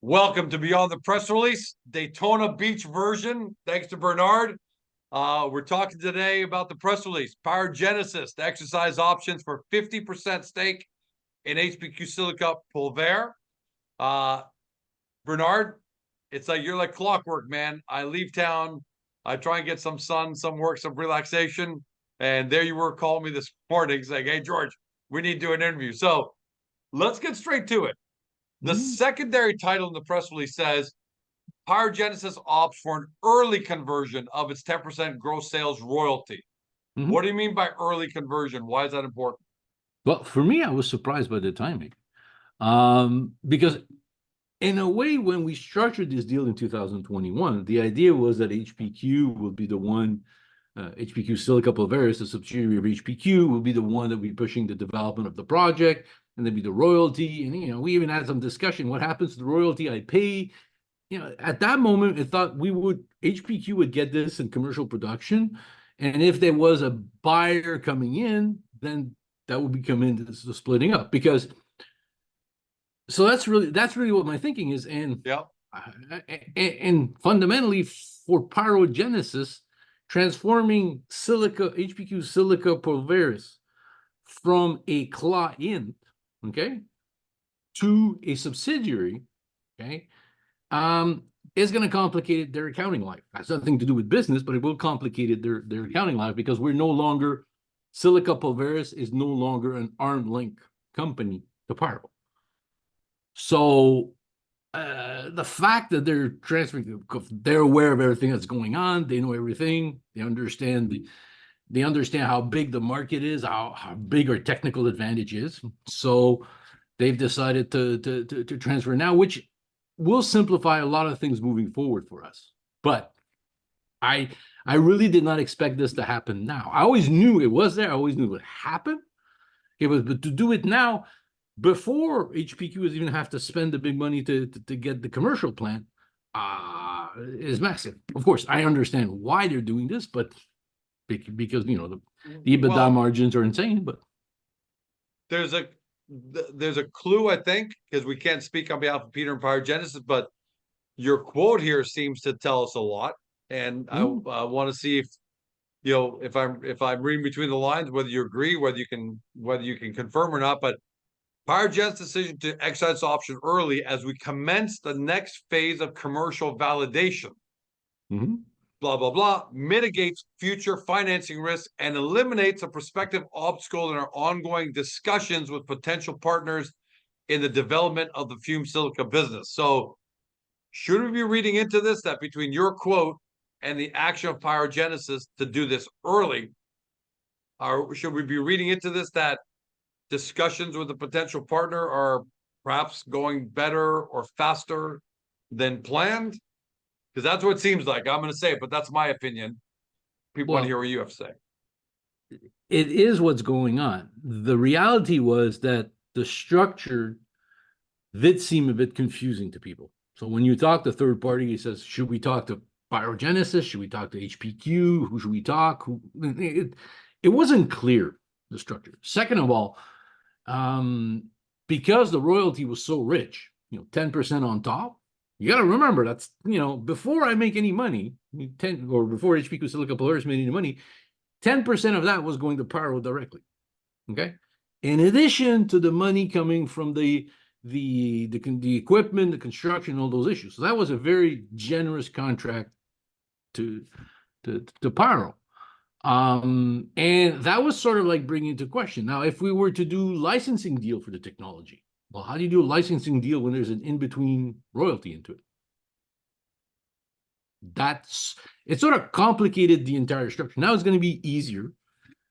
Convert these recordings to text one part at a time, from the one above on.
Welcome to Beyond the Press Release, Daytona Beach version. Thanks to Bernard. We're talking today about the press release, Pyrogenesis, to exercise options for 50% stake in HPQ Silicon Pulver. Bernard, it's like you're like clockwork, man. I leave town, I try and get some sun, some work, some relaxation, and there you were calling me this morning saying, hey, George, we need to do an interview. So let's get straight to it. The secondary title in the press release says, Pyrogenesis opts for an early conversion of its 10% gross sales royalty. What do you mean by early conversion? Why is that important? Well, for me, I was surprised by the timing. Because in a way, when we structured this deal in 2021, the idea was that HPQ will be the one, HPQ Silicon Pulveris, a subsidiary of HPQ, will be the one that will be pushing the development of the project, and there'd be the royalty. And, we even had some discussion, what happens to the royalty I pay? At that moment, I thought HPQ would get this in commercial production. And if there was a buyer coming in, then that would become into the splitting up. Because, so that's really what my thinking is. And, and fundamentally for pyrogenesis, transforming HPQ Silica Pulveris from a client, okay, to a subsidiary, okay, is going to complicate their accounting life. It has nothing to do with business, but it will complicate their accounting life, because Silica Pulveris is no longer an arm's length company to Pyro. So the fact that they're transferring, they're aware of everything that's going on, they know everything, they understand how big the market is, how big our technical advantage is. So they've decided to transfer now, which will simplify a lot of things moving forward for us. But I really did not expect this to happen now. I always knew it was there. I always knew it would happen. But to do it now, before HPQ was even have to spend the big money to get the commercial plant, is massive. Of course, I understand why they're doing this, but because the EBITDA margins are insane. But there's a clue, I think, because we can't speak on behalf of Peter and Pyrogenesis, but your quote here seems to tell us a lot. And I want to see if I'm reading between the lines, whether you agree, whether you can confirm or not. But Pyrogenesis' decision to exercise option early as we commence the next phase of commercial validation. Blah, blah, blah, mitigates future financing risk and eliminates a prospective obstacle in our ongoing discussions with potential partners in the development of the Fumed Silica business. So should we be reading into this that between your quote and the action of Pyrogenesis to do this early, or should we be reading into this that discussions with a potential partner are perhaps going better or faster than planned? Because that's what it seems like. I'm going to say it, but that's my opinion. People want to hear what you have to say. It is what's going on. The reality was that the structure did seem a bit confusing to people. So when you talk to third party, he says, should we talk to Pyrogenesis? Should we talk to HPQ? Who should we talk? It wasn't clear, the structure. Second of all, because the royalty was so rich, 10% on top, you got to remember that's, before I make any money, before HPQ Silicon Pulveris made any money, 10% of that was going to Pyro directly. Okay. In addition to the money coming from the equipment, the construction, all those issues. So that was a very generous contract to Pyro. And that was sort of like bringing into question. Now, if we were to do licensing deal for the technology, well, how do you do a licensing deal when there's an in-between royalty into it? It sort of complicated the entire structure. Now it's going to be easier.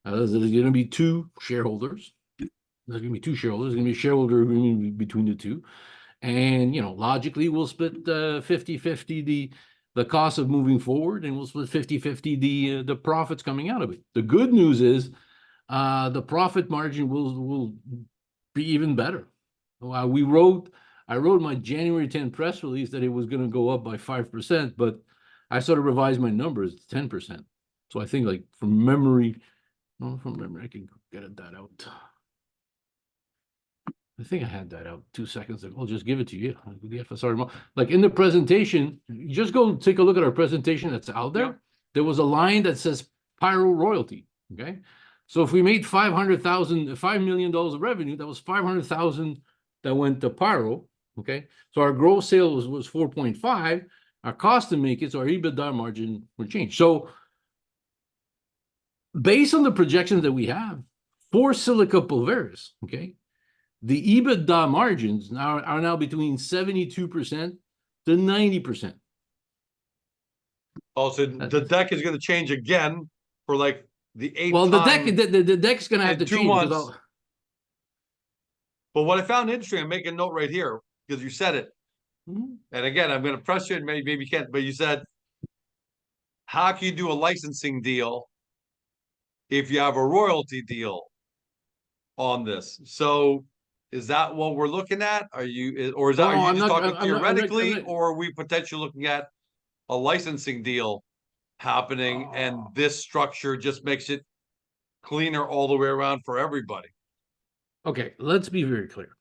There's going to be two shareholders. There's going to be two shareholders. There's going to be a shareholder agreement between the two. And, logically, we'll split 50-50 the cost of moving forward, and we'll split 50-50 the profits coming out of it. The good news is the profit margin will be even better. I wrote my January 10 press release that it was going to go up by 5%, but I sort of revised my numbers to 10%. So I think, like, from memory, I can get that out. I think I had that out 2 seconds ago. I'll just give it to you. The FSR, like in the presentation, you just go take a look at our presentation that's out there. Yep. There was a line that says pyro royalty. Okay. So if we made $5 million of revenue, that was 500,000 that went to pyro. Okay. So our gross sales was 4.5. Our cost to make it, so our EBITDA margin would change. So based on the projections that we have for silica pulveris, okay, the EBITDA margins are now between 72% to 90%. Oh, so the deck is going to change again for like the eighth Well, time the deck's going to have in to 2 change months. But what I found interesting, I'm making a note right here because you said it. Mhm. And again, I'm going to press you, and maybe you can't, but you said, how can you do a licensing deal if you have a royalty deal on this? So is that what we're looking at? Are you, or is that, are Oh, you just talking I'm theoretically, not. or are we potentially looking at a licensing deal happening and this structure just makes it cleaner all the way around for everybody? Okay, let's be very clear.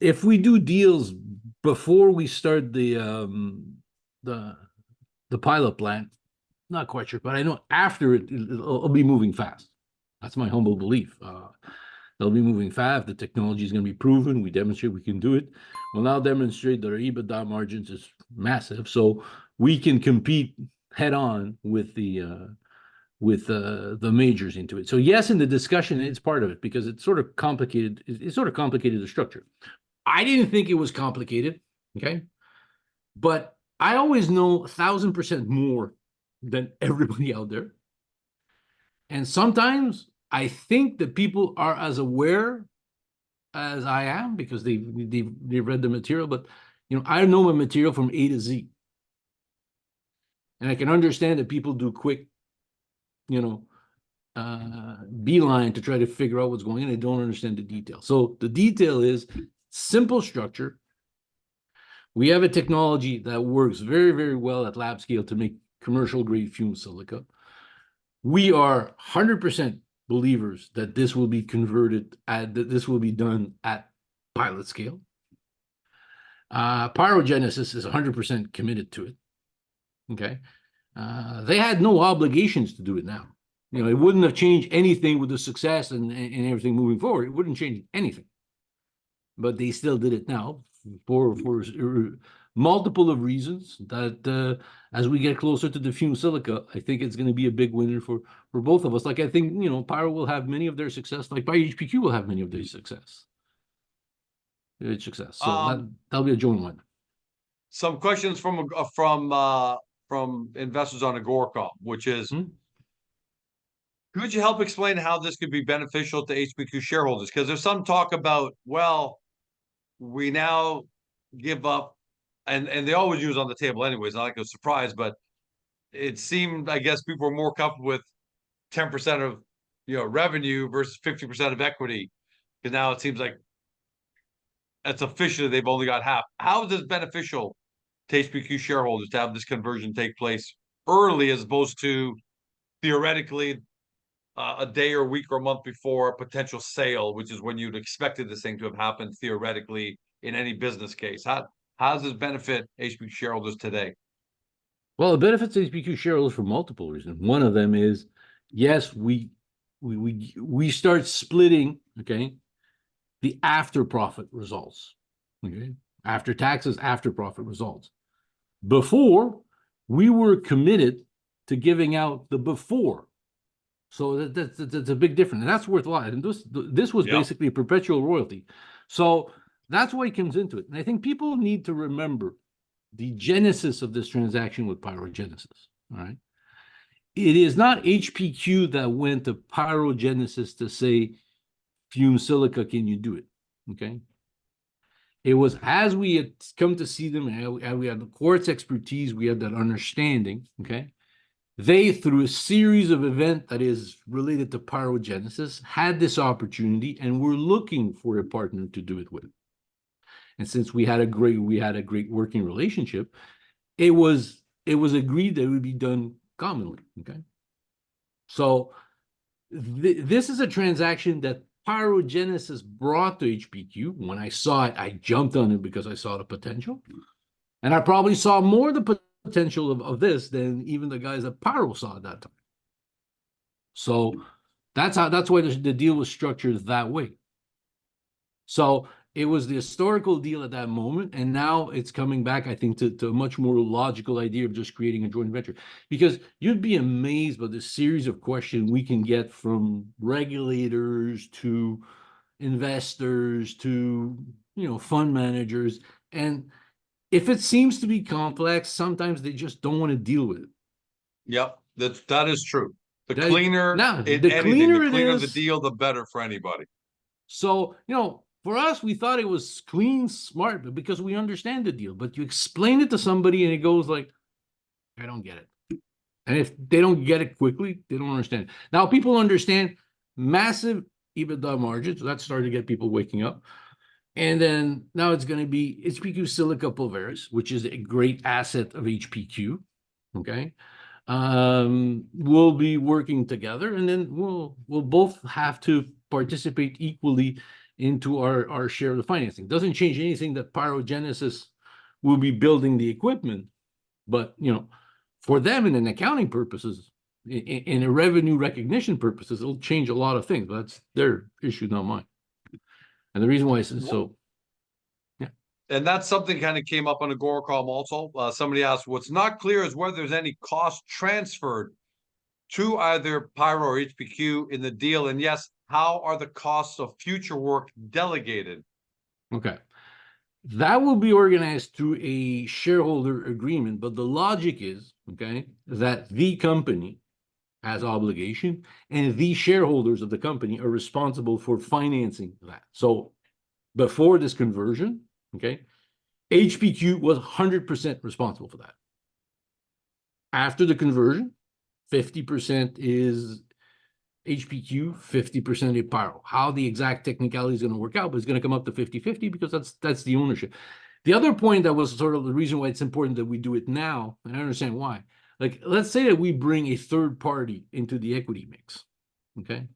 If we do deals before we start the pilot plant, not quite sure, but I know after it'll be moving fast. That's my humble belief. They'll be moving fast. The technology is going to be proven. We demonstrate we can do it. We'll now demonstrate that our EBITDA margins is massive, so we can compete head on with the majors into it. So yes, in the discussion, it's part of it because it's sort of complicated. It's sort of complicated the structure. I didn't think it was complicated, okay, but I always know 1,000% more than everybody out there. And sometimes I think that people are as aware as I am because they read the material, but I know my material from A to Z. And I can understand that people do quick, beeline to try to figure out what's going on. They don't understand the detail. So the detail is simple structure. We have a technology that works very, very well at lab scale to make commercial grade fumed silica. We are 100% believers that this will be converted that this will be done at pilot scale. Pyrogenesis is 100% committed to it. Okay. They had no obligations to do it now. It wouldn't have changed anything with the success and everything moving forward. It wouldn't change anything. But they still did it now for multiple of reasons that as we get closer to the fumed silica, I think it's going to be a big winner for both of us. Like I think, Pyro will have many of their success, like HPQ will have many of their success. So that'll be a joint win. Some questions from investors on Agoracom, which is, could you help explain how this could be beneficial to HPQ shareholders? Because there's some talk about, well, we now give up, and they always use on the table anyways, not like a surprise, but it seemed, I guess, people were more comfortable with 10% of revenue versus 50% of equity. Because now it seems like it's officially they've only got half. How is this beneficial to HPQ shareholders to have this conversion take place early as opposed to theoretically a day or a week or a month before a potential sale, which is when you'd expected this thing to have happened theoretically in any business case? How does this benefit HPQ shareholders today? Well, it benefits HPQ shareholders for multiple reasons. One of them is, yes, we start splitting, okay, the after profit results, okay, after taxes, after profit results. Before, we were committed to giving out the before. So that's a big difference, and that's worth a lot. And this was basically a perpetual royalty. So that's why it comes into it. And I think people need to remember the genesis of this transaction with pyrogenesis. All right. It is not HPQ that went to pyrogenesis to say, fumed silica, can you do it? Okay. It was as we had come to see them, and we had the quartz expertise, we had that understanding. Okay. They, through a series of events that is related to pyrogenesis, had this opportunity and were looking for a partner to do it with. And since we had a great working relationship, it was agreed that it would be done commonly. Okay. So this is a transaction that Pyrogenesis brought to HPQ. When I saw it, I jumped on it because I saw the potential. And I probably saw more the potential of this than even the guys at Pyro saw at that time. So that's why the deal was structured that way. So it was the historical deal at that moment, and now it's coming back, I think, to a much more logical idea of just creating a joint venture. Because you'd be amazed by the series of questions we can get from regulators to investors to, fund managers. And if it seems to be complex, sometimes they just don't want to deal with it. Yep, that is true. The That- cleaner now, it, the anything, cleaner the it cleaner the is- deal, the better for anybody. So, for us, we thought it was clean, smart, but because we understand the deal. But you explain it to somebody and it goes like, I don't get it. And if they don't get it quickly, they don't understand it. Now, people understand massive EBITDA margins. So that started to get people waking up. And then now it's going to be HPQ Silica Pulveris, which is a great asset of HPQ. Okay. We'll be working together, and then we'll both have to participate equally into our share of the financing. Doesn't change anything that Pyrogenesis will be building the equipment, but for them in an accounting purposes, in a revenue recognition purposes, it'll change a lot of things. But that's their issue, not mine. And the reason why I said so. And that's something kind of came up on Agoracom also. Somebody asked, what's not clear is whether there's any cost transferred to either Pyro or HPQ in the deal. And yes, how are the costs of future work delegated? Okay. That will be organized through a shareholder agreement, but the logic is, okay, that the company has obligation and the shareholders of the company are responsible for financing that. So before this conversion, okay, HPQ was 100% responsible for that. After the conversion, 50% is HPQ, 50% is Pyro. How the exact technicality is going to work out, but it's going to come up to 50-50 because that's the ownership. The other point that was sort of the reason why it's important that we do it now, and I understand why. Like, let's say that we bring a third party into the equity mix, okay?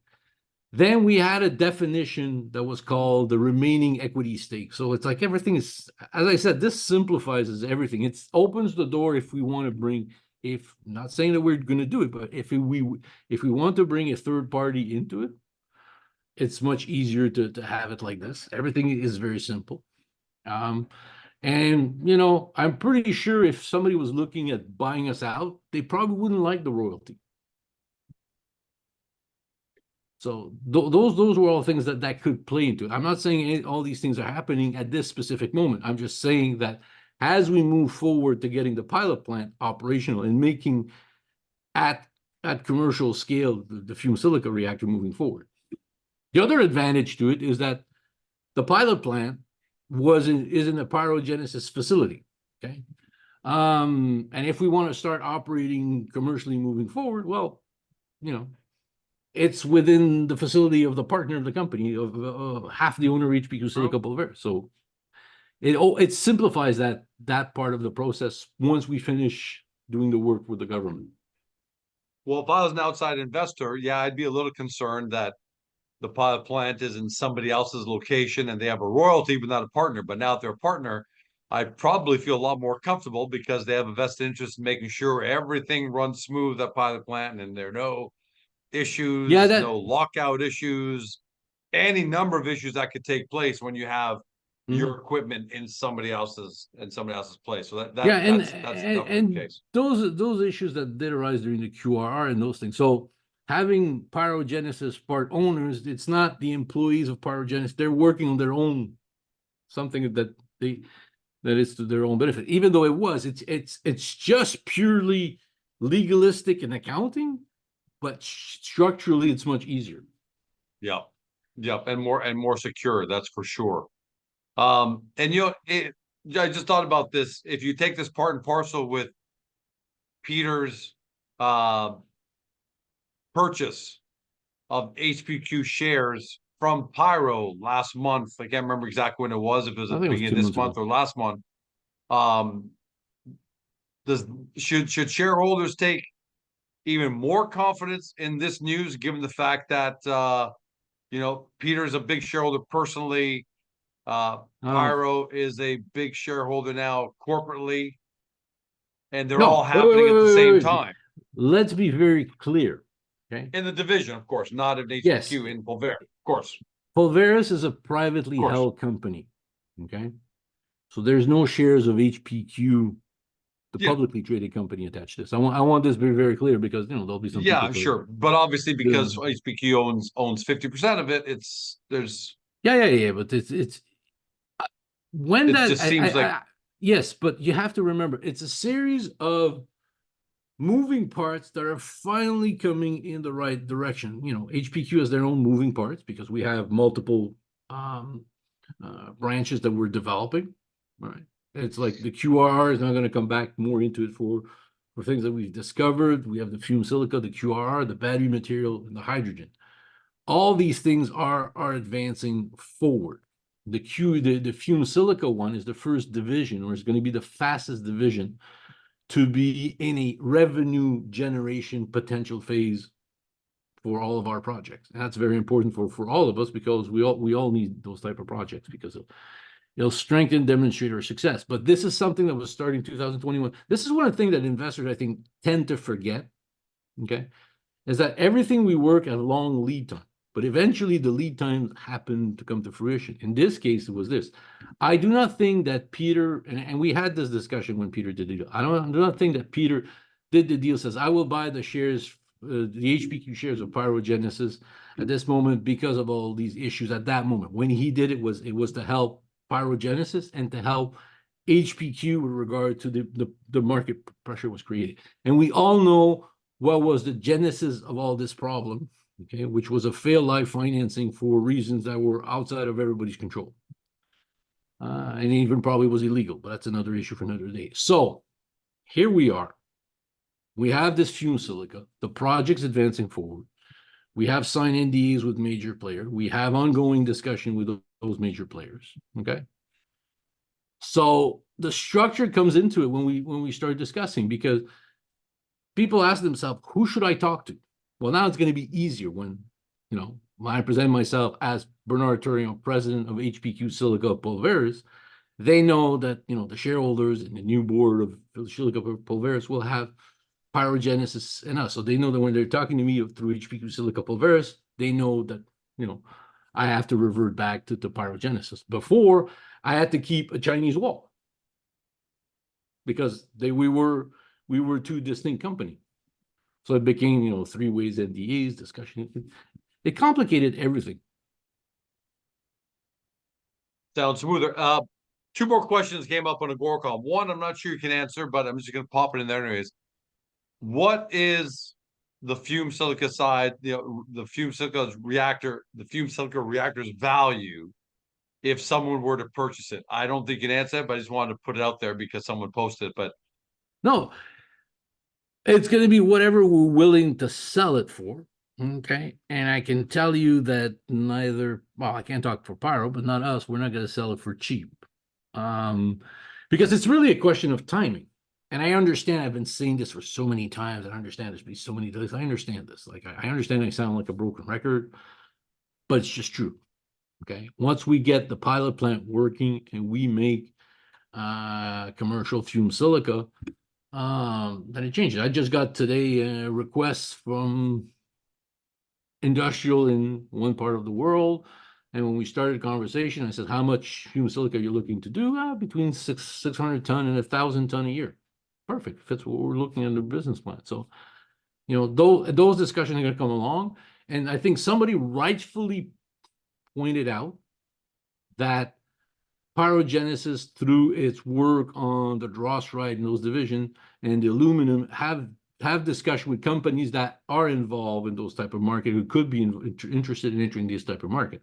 Then we had a definition that was called the remaining equity stake. So it's like everything is, as I said, this simplifies everything. It opens the door if we want to bring, if not saying that we're going to do it, but if we want to bring a third party into it, it's much easier to have it like this. Everything is very simple. And I'm pretty sure if somebody was looking at buying us out, they probably wouldn't like the royalty. So those were all things that could play into it. I'm not saying all these things are happening at this specific moment. I'm just saying that as we move forward to getting the pilot plant operational and making at commercial scale the fumed silica reactor moving forward. The other advantage to it is that the pilot plant is in a pyrogenesis facility. Okay. And if we want to start operating commercially moving forward, well, it's within the facility of the partner of the company, of half the owner of HPQ Silicon Pulveris. So it simplifies that part of the process once we finish doing the work with the government. Well, if I was an outside investor, yeah, I'd be a little concerned that the pilot plant is in somebody else's location and they have a royalty but not a partner. But now if they're a partner, I probably feel a lot more comfortable because they have a vested interest in making sure everything runs smooth at pilot plant and there are no issues, no lockout issues, any number of issues that could take place when you have your equipment in somebody else's place. So that's definitely the case. Those issues that did arise during the QRR and those things. So having Pyrogenesis part owners, it's not the employees of Pyrogenesis. They're working on their own, something that is to their own benefit. Even though it's just purely legalistic and accounting, but structurally it's much easier. Yep, and more secure. That's for sure. I just thought about this. If you take this part and parcel with Peter's purchase of HPQ shares from Pyro last month, I can't remember exactly when it was, if it was at the beginning of this month or last month. Should shareholders take even more confidence in this news, given the fact that You know, Peter's a big shareholder personally. Um, Pyro is a big shareholder now corporately, and they're all no, wait, wait, happening wait, at the wait, same wait, wait. time Let's be very clear. Okay. in the division, of course, not in Yes, HPQ in Pulver, of course, Pulveris is a of privately course. held company. Okay. So there's no shares of HPQ, the Yeah, publicly traded company, attached to this. I want this to be very clear because there'll be some yeah, people I'm saying, sure, but obviously yeah, because HPQ owns 50% of it, yeah. But it's when it that just seems like yes, but you have to remember it's a series of moving parts that are finally coming in the right direction. HPQ has their own moving parts because we have multiple um, branches that we're developing. Right? It's like the QRR is not going to come back more into it for things that we've discovered. We have the fumed silica, the QRR, the battery material, and the hydrogen. All these things are advancing forward. The fumed silica one is the first division, or is going to be the fastest division to be in a revenue generation potential phase for all of our projects. And that's very important for all of us because we all need those type of projects because it'll strengthen, demonstrate our success. But this is something that was starting 2021. This is one of the things that investors, I think, tend to forget. Okay, is that everything we work at a long lead time, but eventually the lead times happen to come to fruition. In this case, it was this. I do not think that Peter, and we had this discussion when Peter did the deal. I do not think that Peter did the deal, says, I will buy the shares, the HPQ shares of Pyrogenesis at this moment because of all these issues at that moment. When he did it was to help Pyrogenesis and to help HPQ with regard to the market pressure was created. And we all know what was the genesis of all this problem, okay, which was a failed life financing for reasons that were outside of everybody's control. And even probably was illegal, but that's another issue for another day. So here we are. We have this fumed silica. The project's advancing forward. We have signed NDAs with major players. We have ongoing discussion with those major players. Okay. So the structure comes into it when we start discussing, because people ask themselves, who should I talk to? Well, now it's going to be easier when I present myself as Bernard Turion, president of HPQ Silica Pulveris. They know that the shareholders and the new board of Silica Pulveris will have Pyrogenesis and us. So they know that when they're talking to me through HPQ Silica Pulveris, they know that I have to revert back to Pyrogenesis. Before, I had to keep a Chinese wall because we were two distinct companies. So it became, three ways NDAs, discussion. It complicated everything. sounds smoother. Two more questions came up on Agoracom. One, I'm not sure you can answer, but I'm just going to pop it in there anyways. What is the fumed silica side, the fumed silica reactor's value if someone were to purchase it? I don't think you can answer that, but I just wanted to put it out there because someone posted it. But No, it's going to be whatever we're willing to sell it for. Okay. And I can tell you that I can't talk for Pyro, but not us. We're not going to sell it for cheap. Because it's really a question of timing. And I understand, I've been saying this for so many times. I understand there's been so many days. I understand this. Like, I understand I sound like a broken record, but it's just true. Okay. Once we get the pilot plant working and we make commercial fumed silica, then it changes. I just got today requests from industrial in one part of the world. And when we started the conversation, I said, how much fumed silica are you looking to do? Between 600 ton and 1,000 ton a year. Perfect. Fits what we're looking at the business plan. So, those discussions are going to come along. And I think somebody rightfully pointed out that Pyrogenesis, through its work on the drossrite and those division and the aluminum, have discussion with companies that are involved in those type of market, who could be interested in entering this type of market.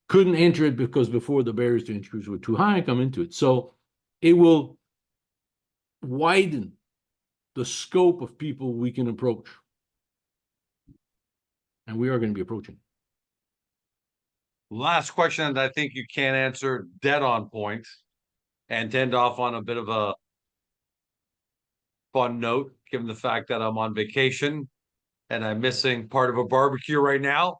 Couldn't enter it because before the barriers to entry were too high, come into it. So it will widen the scope of people we can approach. And we are going to be approaching. last question that I think you can't answer dead on point, and to end off on a bit of a fun note, given the fact that I'm on vacation and I'm missing part of a barbecue right now.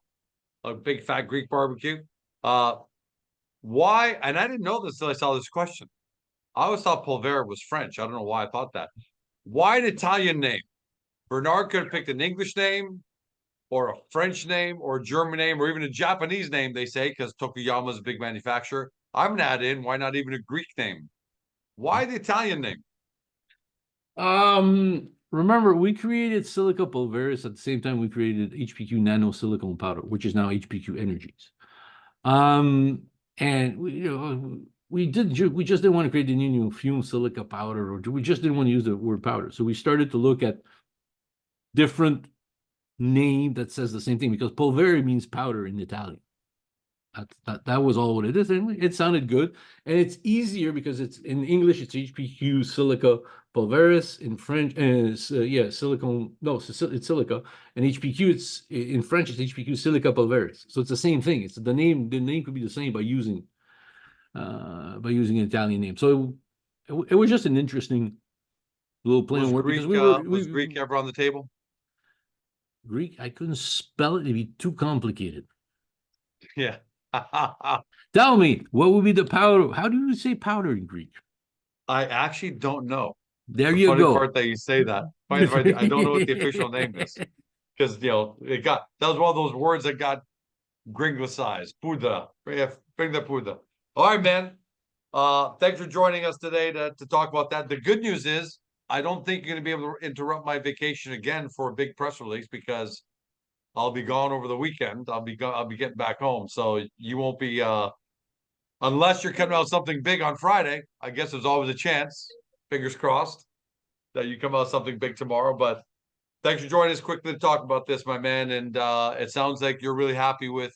a big fat Greek barbecue. Why? And I didn't know this until I saw this question. I always thought Polvere was French. I don't know why I thought that. Why an Italian name? Bernard could have picked an English name or a French name or a German name or even a Japanese name, they say, because Tokuyama is a big manufacturer. I'm gonna add in, why not even a Greek name? Why the Italian name? Remember, we created Silica Pulveris at the same time we created HPQ Nano Silicon Powder, which is now HPQ Energies. And we just didn't want to create the new Fumed Silica powder, or we just didn't want to use the word powder. So we started to look at different name that says the same thing, because Polvere means powder in Italian. That was all what it is, and it sounded good, and it's easier because it's in English it's HPQ Silica Pulveris, in French silicon, no, it's silica, and HPQ, it's in French it's HPQ Silica Pulveris, so it's the same thing. It's the name could be the same by using an Italian name. So it was just an interesting little play on word, because was Greek ever on the table? Greek, I couldn't spell it, it'd be too complicated. Yeah. Tell me, what would be the powder? How do you say powder in Greek? I actually don't know. There you funny go. Part that you say that. I don't know what the official name is, because that was one of those words that got gringlicized. Puda, bring the puda. All right, man. Thanks for joining us today to talk about that. The good news is I don't think you're going to be able to interrupt my vacation again for a big press release, because I'll be gone over the weekend. I'll be getting back home, so you won't be unless you're coming out with something big on Friday. I guess there's always a chance, fingers crossed, that you come out with something big tomorrow. But thanks for joining us quickly to talk about this, my man. And it sounds like you're really happy with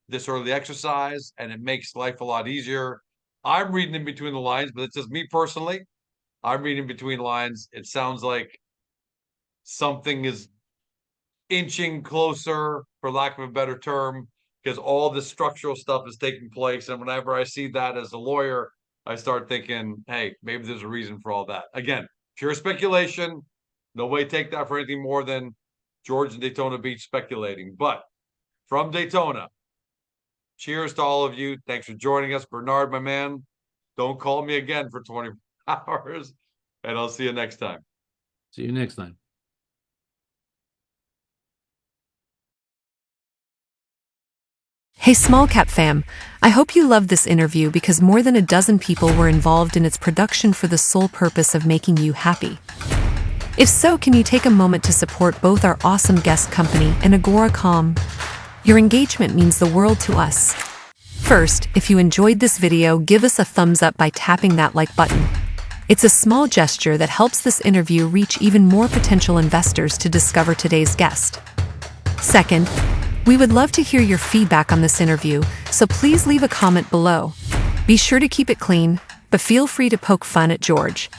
this early exercise, and it makes life a lot easier. I'm reading in between the lines, but it's just me personally. I'm reading between lines. It sounds like something is inching closer, for lack of a better term, because all this structural stuff is taking place. And whenever I see that as a lawyer, I start thinking, hey, maybe there's a reason for all that. Again, pure speculation. No way take that for anything more than George and Daytona Beach speculating. But from Daytona, cheers to all of you. Thanks for joining us. Bernard, my man, don't call me again for 20 hours, and I'll see you next time. See you next time. Hey Small Cap fam, I hope you loved this interview because more than a dozen people were involved in its production for the sole purpose of making you happy. If so, can you take a moment to support both our awesome guest company and Agora.com? Your engagement means the world to us. First, if you enjoyed this video, give us a thumbs up by tapping that like button. It's a small gesture that helps this interview reach even more potential investors to discover today's guest. Second, we would love to hear your feedback on this interview, so please leave a comment below. Be sure to keep it clean, but feel free to poke fun at George.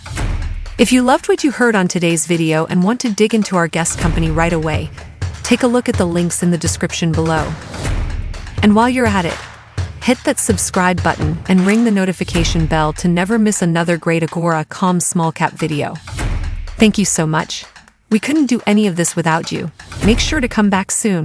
If you loved what you heard on today's video and want to dig into our guest company right away, take a look at the links in the description below. And while you're at it, hit that subscribe button and ring the notification bell to never miss another great Agora.com small cap video. Thank you so much. We couldn't do any of this without you. Make sure to come back soon.